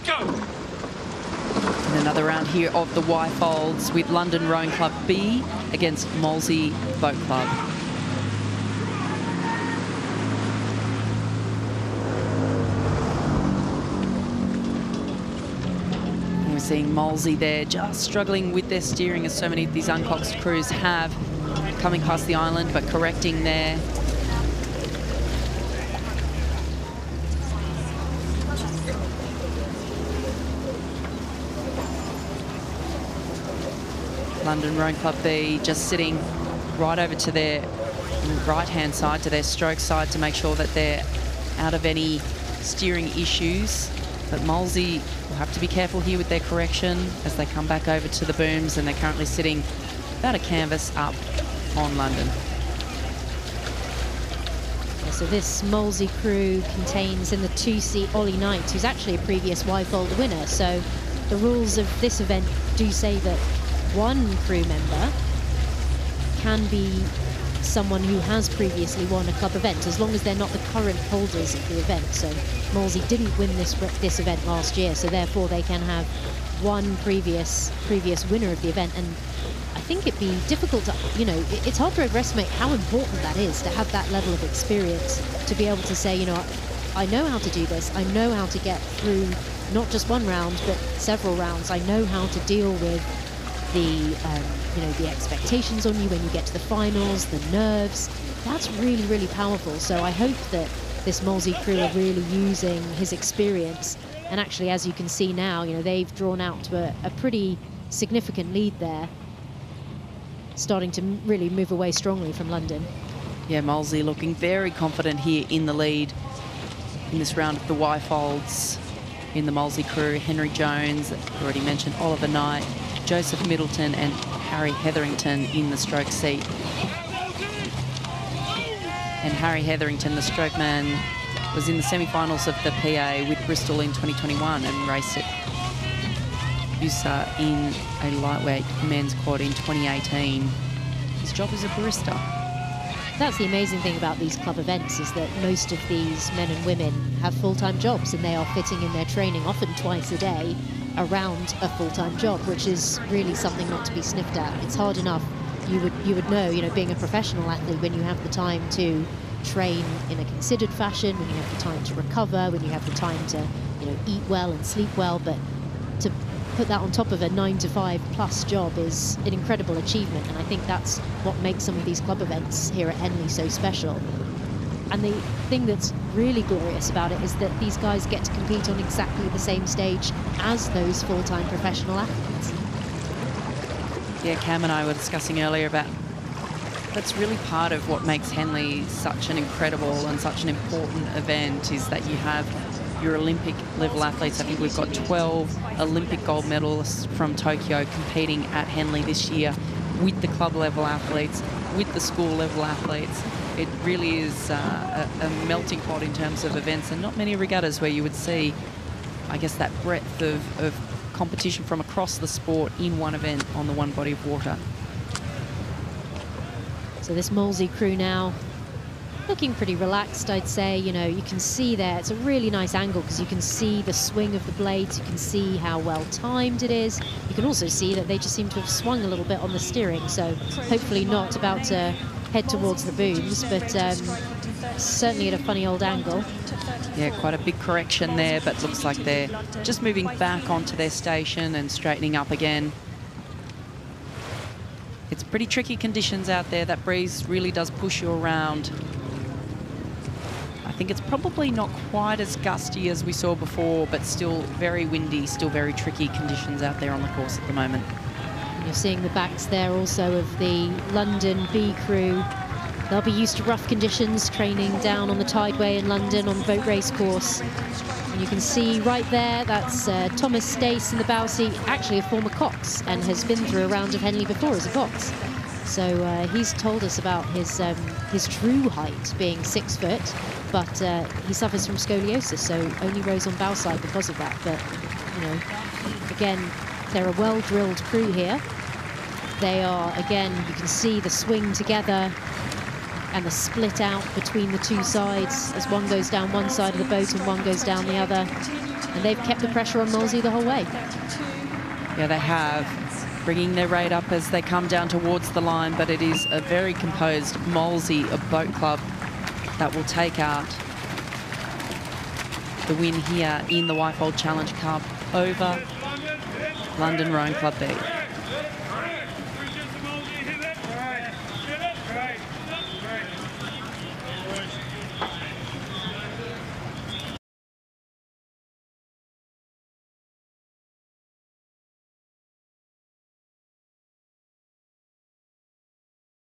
And another round here of the Wyfolds with London Rowing Club B against Molesey Boat Club. And we're seeing Molesey there just struggling with their steering, as so many of these uncoxed crews have, coming past the island but correcting there. London Rowing Club B just sitting right over to their right-hand side, to their stroke side, to make sure that they're out of any steering issues. But Molesey will have to be careful here with their correction as they come back over to the booms, and they're currently sitting about a canvas up on London. So this Molesey crew contains in the 2C Ollie Knight, who's actually a previous Wyfold winner. So the rules of this event do say that one crew member can be someone who has previously won a club event, as long as they're not the current holders of the event. So Molesey didn't win this event last year, so therefore they can have one previous winner of the event. And I think it'd be difficult to, you know, it's hard to overestimate how important that is, to have that level of experience, to be able to say, you know, I know how to do this, I know how to get through not just one round but several rounds. I know how to deal with the you know, the expectations on you when you get to the finals, the nerves. That's really, really powerful. So I hope that this Molesey crew are really using his experience. And actually, as you can see now, you know, they've drawn out to a pretty significant lead there, starting to really move away strongly from London. Yeah, Molesey looking very confident here in the lead in this round of the Wyfolds. In the Molesey crew, Henry Jones, already mentioned, Oliver Knight, Joseph Middleton and Harry Hetherington in the stroke seat. And Harry Hetherington, the stroke man, was in the semi-finals of the PA with Bristol in 2021 and raced at USA in a lightweight men's quad in 2018. His job is a barista. That's the amazing thing about these club events, is that most of these men and women have full-time jobs, and they are fitting in their training often twice a day around a full-time job, which is really something not to be sniffed at. It's hard enough, you would know, you know, being a professional athlete, when you have the time to train in a considered fashion, when you have the time to recover, when you have the time to, you know, eat well and sleep well. But to put that on top of a 9-to-5 plus job is an incredible achievement, and I think that's what makes some of these club events here at Henley so special. And the thing that's really glorious about it is that these guys get to compete on exactly the same stage as those full-time professional athletes. Yeah, Cam and I were discussing earlier about that's really part of what makes Henley such an incredible and such an important event, is that you have your Olympic level athletes. I think we've got 12 Olympic gold medalists from Tokyo competing at Henley this year, with the club level athletes, with the school level athletes. It really is a melting pot in terms of events, and not many regattas where you would see, I guess, that breadth of competition from across the sport in one event on the one body of water. So this Molesey crew now looking pretty relaxed, I'd say. You know, you can see there, it's a really nice angle because you can see the swing of the blades, you can see how well timed it is. You can also see that they just seem to have swung a little bit on the steering, so hopefully not about to head towards the booms, but certainly at a funny old angle. Yeah, quite a big correction there, but looks like they're just moving back onto their station and straightening up again. It's pretty tricky conditions out there. That breeze really does push you around. I think it's probably not quite as gusty as we saw before, but still very windy, still very tricky conditions out there on the course at the moment. You're seeing the backs there also of the London B crew. They'll be used to rough conditions, training down on the Tideway in London on the boat race course. And you can see right there, that's Thomas Stace in the bow seat, actually a former cox, and has been through a round of Henley before as a cox. So he's told us about his true height being 6 foot, but he suffers from scoliosis, so only rows on bow side because of that. But, you know, again, they're a well-drilled crew here. They are, again, you can see the swing together and the split out between the two sides as one goes down one side of the boat and one goes down the other. And they've kept the pressure on Molesey the whole way. Yeah, they have. Bringing their rate up as they come down towards the line, but it is a very composed Molesey Boat Club that will take out the win here in the Wyfold Challenge Cup over London Rowing Club B.